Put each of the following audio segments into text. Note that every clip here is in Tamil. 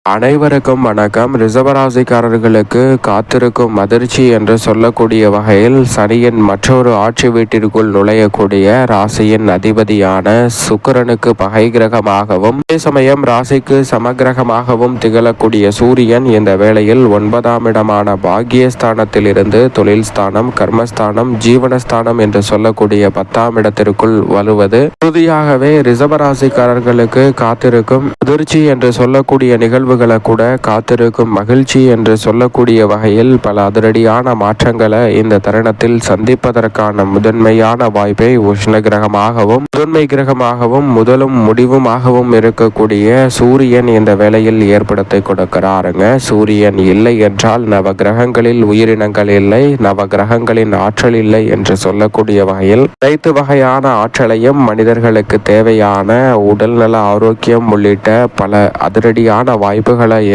அனைவருக்கும் வணக்கம். ரிஷபராசிக்காரர்களுக்கு காத்திருக்கும் அதிர்ச்சி என்று சொல்லக்கூடிய வகையில் சனியின் மற்றொரு ஆட்சி வீட்டிற்குள் நுழையக்கூடிய ராசியின் அதிபதியான சுக்கிரனுக்கு பகை கிரகமாகவும் அதே சமயம் ராசிக்கு சமகிரகமாகவும் திகழக்கூடிய சூரியன் இந்த வேளையில் 9ஆம் இடமான பாக்கியஸ்தானத்தில் இருந்து தொழில் ஸ்தானம், கர்மஸ்தானம், ஜீவனஸ்தானம் என்று சொல்லக்கூடிய 10ஆம் இடத்திற்குள் வருவது உறுதியாகவே ரிஷபராசிக்காரர்களுக்கு காத்திருக்கும் அதிர்ச்சி என்று சொல்லக்கூடிய நிகழ்வு கூட காத்திருக்கும் மகிழ்ச்சி என்று சொல்லக்கூடிய வகையில் பல அதிரடியான மாற்றங்களை இந்த தருணத்தில் சந்திப்பதற்கான முதன்மையான வாய்ப்பை உஷ்ண கிரகமாகவும் முதன்மை கிரகமாகவும் முதலும் முடிவுமாகவும் இருக்கக்கூடிய சூரியன் இந்த வேளையில் ஏற்படுத்தி கொடுக்கிறாருங்க. சூரியன் இல்லை என்றால் நவ கிரகங்களில் உயிரினங்கள் இல்லை, நவ கிரகங்களின் ஆற்றல் இல்லை என்று சொல்லக்கூடிய வகையில் அனைத்து வகையான ஆற்றலையும் மனிதர்களுக்கு தேவையான உடல்நல ஆரோக்கியம் உள்ளிட்ட பல அதிரடியான வாய்ப்புகளை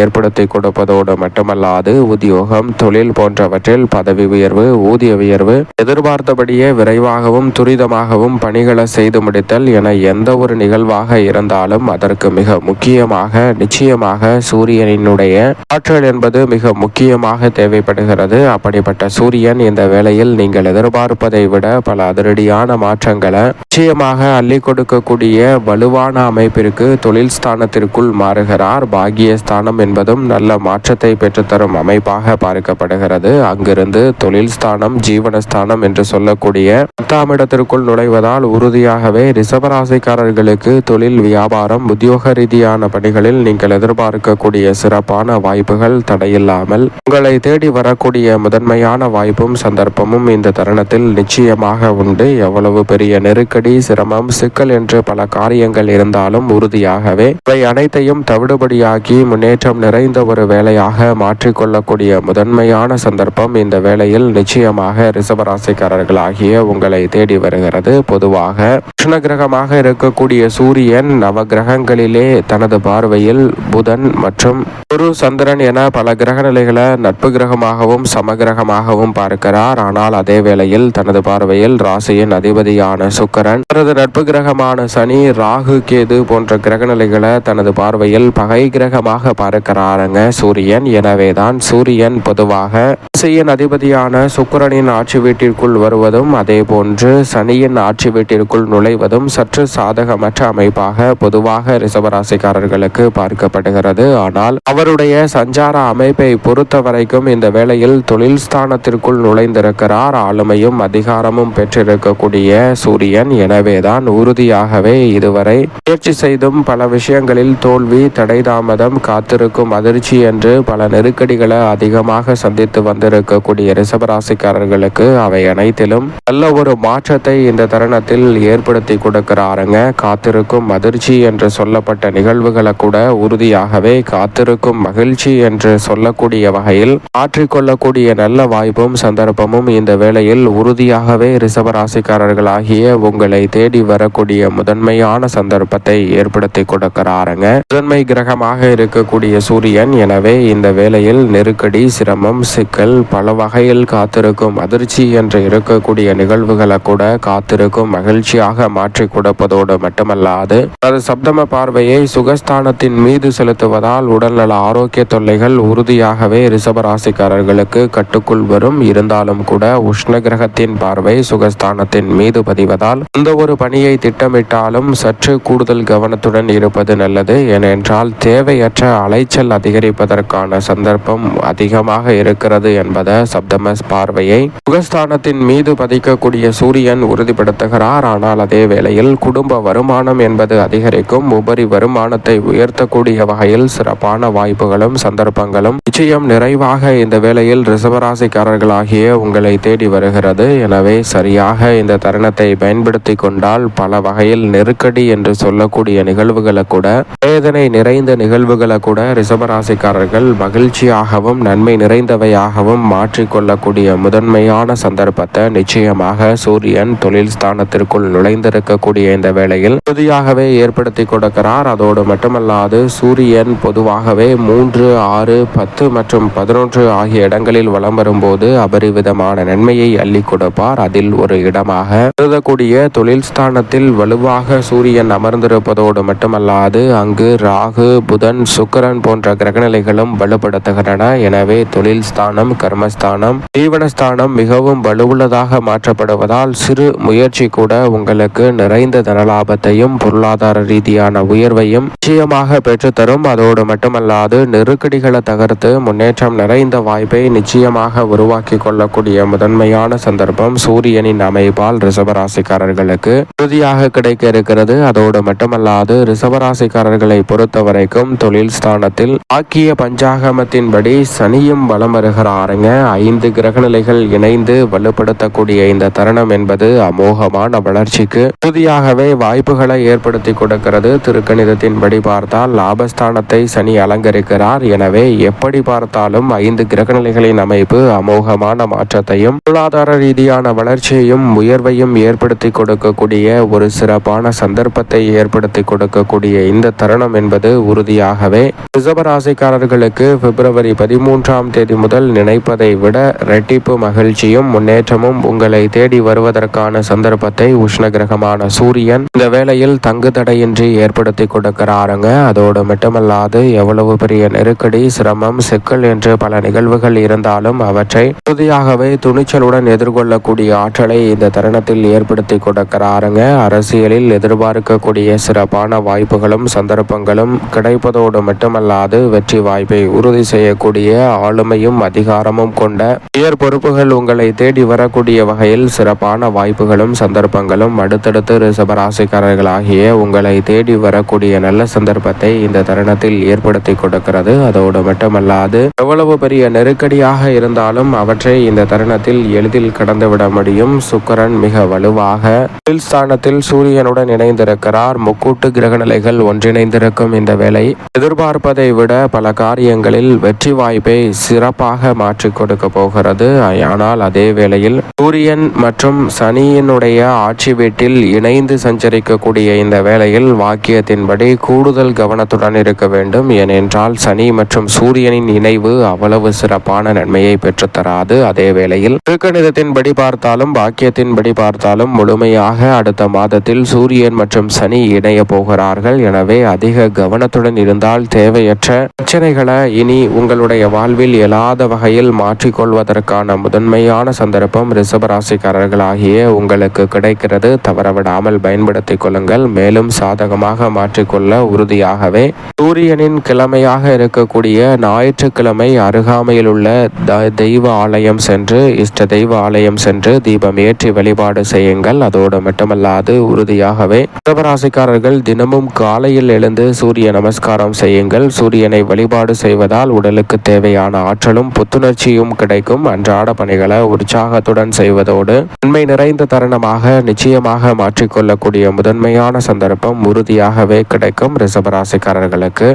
ஏற்படுத்தி கொடுப்பதோடு மட்டுமல்லாது உத்தியோகம், தொழில் போன்றவற்றில் பதவி உயர்வு, ஊதிய உயர்வு, எதிர்பார்த்தபடியே விரைவாகவும் துரிதமாகவும் பணிகளை செய்து முடித்தல் என எந்த ஒரு நிகழ்வாக இருந்தாலும் அதற்கு மிக முக்கியமாக நிச்சயமாக சூரியனினுடைய ஆற்றல் என்பது மிக முக்கியமாக தேவைப்படுகிறது. அப்படிப்பட்ட சூரியன் இந்த வேளையில் நீங்கள் எதிர்பார்ப்பதை விட பல அதிரடியான மாற்றங்களை நிச்சயமாக அள்ளி கொடுக்கக்கூடிய வலுவான அமைப்பிற்கு தொழில் ஸ்தானத்திற்குள் மாறுகிறார். பாக்கியஸ்தானம் என்பதும் நல்ல மாற்றத்தை பெற்றுத்தரும் அமைப்பாக பார்க்கப்படுகிறது. அங்கிருந்து தொழில் ஸ்தானம், ஜீவனஸ்தானம் என்று சொல்லக்கூடிய 10ஆம் இடத்திற்குள் நுழைவதால் உறுதியாகவே ரிஷபராசிக்காரர்களுக்கு தொழில், வியாபாரம், உத்தியோக ரீதியான பணிகளில் நீங்கள் எதிர்பார்க்கக்கூடிய சிறப்பான வாய்ப்புகள் தடையில்லாமல் உங்களை தேடி வரக்கூடிய முதன்மையான வாய்ப்பும் சந்தர்ப்பமும் இந்த தருணத்தில் நிச்சயமாக உண்டு. எவ்வளவு பெரிய நெருக்கடி, சிரமம், சிக்கல் என்று பல காரியங்கள் இருந்தாலும் உறுதியாகவே இவை அனைத்தையும் தவிடுபடியாக்கி முன்னேற்றம் நிறைந்த ஒரு வேலையாக மாற்றிக்கொள்ளக்கூடிய முதன்மையான சந்தர்ப்பம் இந்த வேளையில் நிச்சயமாக ரிஷபராசிக்காரர்களாகிய உங்களை தேடி வருகிறது. பொதுவாக கிருஷ்ண கிரகமாக இருக்கக்கூடிய சூரியன் நவ கிரகங்களிலே தனது பார்வையில் புதன் மற்றும் குரு, சந்திரன் என பல கிரக நிலைகளை நட்பு கிரகமாகவும் சமகிரகமாகவும் பார்க்கிறார். ஆனால் அதே வேளையில் தனது பார்வையில் ராசியின் அதிபதியான சுக்கிரன், தனது நட்பு கிரகமான சனி, ராகு, கேது போன்ற கிரக நிலைகளை தனது பார்வையில் பகை கிரகமாக பார்க்கிறாருங்க சூரியன். எனவேதான் சூரியன் பொதுவாக ராசியின் அதிபதியான சுக்கிரனின் ஆட்சி வீட்டிற்குள் வருவதும் அதே போன்று சனியின் ஆட்சி வீட்டிற்குள் நுழைவதும் சற்று சாதகமற்ற அமைப்பாக பொதுவாக ரிஷபராசிக்காரர்களுக்கு பார்க்கப்படுகிறது. ஆனால் அவருடைய சஞ்சார அமைப்பை பொறுத்த வரைக்கும் இந்த வேளையில் தொழில் ஸ்தானத்திற்குள் நுழைந்திருக்கிறார். ஆளுமையும் அதிகாரமும் பெற்றிருக்கக்கூடிய சூரியன். எனவேதான் உறுதியாகவே இதுவரை முயற்சி செய்தும் பல விஷயங்களில் தோல்வி, தடை, தாமதம், காத்திருக்கும் அதிர்ச்சி என்று பல நெருக்கடிகளை அதிகமாக சந்தித்து வந்திருக்கக்கூடிய ரிஷபராசிக்காரர்களுக்கு அவை அனைத்திலும் நல்ல ஒரு மாற்றத்தை இந்த தருணத்தில் ஏற்படுத்தி கொடுக்கிறாருங்க. காத்திருக்கும் அதிர்ச்சி என்று சொல்லப்பட்ட நிகழ்வுகளை கூட உறுதியாகவே காத்திருக்கும் மகிழ்ச்சி என்று சொல்லக்கூடிய வகையில் மாற்றிக்கொள்ளக்கூடிய நல்ல வாய்ப்பும் சந்தர்ப்பமும் இந்த வேளையில் உறுதியாகவே ரிஷபராசிக்காரர்களாகிய உங்களை தேடி வரக்கூடிய முதன்மையான சந்தர்ப்பத்தை ஏற்படுத்தி கொடுக்கிறாருங்க. முதன்மை கிரகமாக இருக்கக்கூடிய சூரியன். எனவே இந்த வேளையில் நெருக்கடி, சிரமம், சிக்கல், பல வகையில் காத்திருக்கும் அதிர்ச்சி என்று இருக்கக்கூடிய நிகழ்வுகளை கூட காத்திருக்கும் மகிழ்ச்சியாக மாற்றி கொடுப்பதோடு மட்டுமல்லாது அது சப்தம பார்வையை சுகஸ்தானத்தின் மீது செலுத்துவதால் உடல்நல ஆரோக்கிய தொல்லைகள் உறுதியாகவே ரிஷபராசிக்காரர்களுக்கு கட்டுக்குள் வரும். இருந்தாலும் கூட உஷ்ண கிரகத்தின் பார்வை சுகஸ்தானத்தின் மீது பதிவதால் எந்த ஒரு பணியை திட்டமிட்டாலும் சற்று கூடுதல் கவனத்துடன் இருப்பது நல்லது. ஏனென்றால் தேவையற்ற அலைச்சல் அதிகரிப்பதற்கான சந்தர்ப்பம் அதிகமாக இருக்கிறது என்பதை சப்தம பார்வையை சுகஸ்தானத்தின் மீது பதிக்கக்கூடிய சூரியன் உறுதிப்படுத்துகிறார். ஆனால் அதே வேளையில் குடும்ப வருமானம் என்பது அதிகரிக்கும். உபரி வருமானத்தை உயர்த்தக்கூடிய வகையில் சிறப்பான வாய்ப்புகளும் சந்தர்ப்பங்களும் நிச்சயம் நிறைவாக இந்த வேளையில் ரிஷபராசிக்காரர்களாகிய உங்களை தேடி வருகிறது. எனவே சரியாக இந்த தருணத்தை பயன்படுத்தி கொண்டால் பல வகையில் நெருக்கடி என்று சொல்லக்கூடிய நிகழ்வுகளை கூட, வேதனை நிறைந்த நிகழ்வுகளை கூட ரிஷபராசிக்காரர்கள் மகிழ்ச்சியாகவும் நன்மை நிறைந்தவையாகவும் மாற்றிக்கொள்ளக்கூடிய முதன்மையான சந்தர்ப்பத்தை நிச்சயமாக சூரியன் தொழில் ஸ்தானத்திற்குள் நுழைந்திருக்கக்கூடிய இந்த வேளையில் உறுதியாகவே ஏற்படுத்தி கொடுக்கிறார். அதோடு மட்டுமல்லாது சூரியன் பொதுவாகவே 3, 6, 10 மற்றும் 11 ஆகிய இடங்களில் வலம் வரும்போது அபரிவிதமான நன்மையை அள்ளி கொடுப்பார். அதில் ஒரு இடமாக கருதக்கூடிய தொழில் ஸ்தானத்தில் வலுவாக சூரியன் அமர்ந்திருப்பதோடு மட்டுமல்லாது அங்கு ராகு, புதன், சுக்கிரன் போன்ற கிரகநிலைகளும் வலுப்படுத்துகின்றன. எனவே தொழில் ஸ்தானம், கர்மஸ்தானம், ஜீவனஸ்தானம் மிகவும் வலுவுள்ளதாக மாற்றப்படுவதால் சிறு முயற்சி கூட உங்களுக்கு நிறைந்த தனலாபத்தையும் பொருளாதார ரீதியான உயர்வையும் நிச்சயமாக பெற்றுத்தரும். அதோடு மட்டுமல்லாது நெருக்கடிகளை தகர்த்து முன்னேற்றம் நிறைந்த வாய்ப்பை நிச்சயமாக உருவாக்கி கொள்ளக்கூடிய முதன்மையான சந்தர்ப்பம் சூரியனின் அமைப்பால் ரிஷபராசிக்காரர்களுக்கு உறுதியாக கிடைக்க இருக்கிறது. அதோடு மட்டுமல்லாது ரிஷபராசிக்காரர்களை பொறுத்த வரைக்கும் தொழில் ஸ்தானத்தில் ஆக்கிய பஞ்சாகமத்தின்படி சனியும் வலம் வருகிறாருங்க. 5 கிரகநிலைகள் இணைந்து வலுப்படுத்தக்கூடிய இந்த தருணம் என்பது அமோகமான வளர்ச்சிக்கு உறுதியாகவே வாய்ப்புகளை ஏற்படுத்தி கொடுக்கிறது. திருக்கணிதத்தின்படி பார்த்தால் லாபஸ்தானத்தை சனி அலங்கரிக்கிறார். எனவே எப்படி பார்த்தாலும் 5 கிரகநிலைகளின் அமைப்பு அமோகமான மாற்றத்தையும் பொருளாதார ரீதியான வளர்ச்சியையும் உயர்வையும் ஏற்படுத்தி கொடுக்கக்கூடிய ஒரு சிறப்பான சந்தர்ப்பத்தை ஏற்படுத்தி கொடுக்கக்கூடிய இந்த தருணம் என்பது உறுதியாகவே ரிஷபராசிக்காரர்களுக்கு பிப்ரவரி 13ஆம் தேதி முதல் நினைப்பதை விட இரட்டிப்பு மகிழ்ச்சியும் முன்னேற்றமும் உங்களை தேடி வருவதற்கான சந்தர்ப்பத்தை உஷ்ண கிரகமான சூரியன் இந்த வேளையில் தங்கு தடையின்றி ஏற்படுத்தி கொடுக்கிறாருங்க. அதோடு மட்டுமல்லாது எவ்வளவு பெரிய நெருக்கடி, சிரமம், சிக்கல் என்று பல நிகழ்வுகள் இருந்தாலும் அவற்றை உறுதியாகவே துணிச்சலுடன் எதிர்கொள்ளக்கூடிய ஆற்றலை இந்த தருணத்தில் ஏற்படுத்தி கொடுக்கிறாருங்க. அரசியலில் எதிர்பார்க்கக்கூடிய சிறப்பான வாய்ப்புகளும் சந்தர்ப்பங்களும் கிடைப்பதோடு மட்டுமல்லாது வெற்றி வாய்ப்பை உறுதி செய்யக்கூடிய ஆளுமையும் அதிகாரமும் கொண்ட உயர் பொறுப்புகள் உங்களை தேடி வரக்கூடிய வகையில் சிறப்பான வாய்ப்புகளும் சந்தர்ப்பங்களும் அடுத்தடுத்து ரிஷபராசிக்காரர்களாகிய உங்களை தேடி வரக்கூடிய நல்ல சந்தர்ப்பத்தை இந்த தருணத்தில் ஏற்படுத்தி கொடுக்கிறது. அதோடு மட்டுமல்லாது எவ்வளவு பெரிய நெருக்கடியாக இருந்தாலும் அவற்றை இந்த தருணத்தில் எளிதில் கடந்துவிட முடியும். சுக்கிரன் மிக வலுவாக ஸ்தானத்தில் சூரியனுடன் இணைந்திருக்கிறார். முக்கூட்டு கிரகநிலைகள் ஒன்றிணைந்திருக்கும் இந்த வேளை எதிர்பார்ப்பதை விட பல காரியங்களில் வெற்றி வாய்ப்பை சிறப்பாக மாற்றிக் கொடுக்க போகிறது. ஆனால் அதே வேளையில் சூரியன் மற்றும் சனியினுடைய ஆட்சி வீட்டில் இணைந்து சஞ்சரிக்கக்கூடிய இந்த வேளையில் வாக்கியத்தின்படி கூடுதல் கவனத்துடன் இருக்க வேண்டும். ஏனென்றால் சனி மற்றும் சூரியனின் இணைவு அவ்வளவு சிறப்பான நன்மையை பெற்றுத்தராது. அதே வேளையில் திருக்கணிதத்தின்படி பார்த்தாலும் வாக்கியத்தின்படி பார்த்தாலும் முழுமையாக அடுத்த மாதத்தில் சூரியன் மற்றும் சனி இணைய போகிறார்கள். எனவே அதிக கவனத்துடன் இருந்தால் தேவையற்ற பிரச்சனைகளை இனி உங்களுடைய வாழ்வில் இயலாத வகையில் மாற்றிக்கொள்வதற்கான முதன்மையான சந்தர்ப்பம் ரிஷபராசிக்காரர்களாகிய உங்களுக்கு கிடைக்கிறது. தவறவிடாமல் பயன்படுத்திக் கொள்ளுங்கள். மேலும் சாதகமாக மாற்றிக்கொள்ள உறுதியாகவே சூரியனின் கிழமையாக இருக்கக்கூடிய ஞாயிற்றுக்கிழமை அருகாமையில் உள்ள தெய்வ ஆலயம் சென்று இஷ்ட தெய்வ ஆலயம் சென்று தீபம் ஏற்றி வழிபாடு செய்யுங்கள். அதோடு மட்டுமல்லாது உறுதியாகவே ரிஷபராசிக்காரர்கள் தினமும் காலையில் எழுந்து சூரிய நமஸ்காரம் செய்யுங்கள். சூரியனை வழிபாடு செய்வதால் உடலுக்கு தேவையான ஆற்றலும் புத்துணர்ச்சியும் கிடைக்கும். அன்றாட பணிகளை உற்சாகத்துடன் செய்வதோடு நன்மை நிறைந்த தருணமாக நிச்சயமாக மாற்றிக்கொள்ளக்கூடிய முதன்மையான சந்தர்ப்பம் உறுதியாகவே கிடைக்கும் ரிஷபராசிக்காரர்களுக்கு.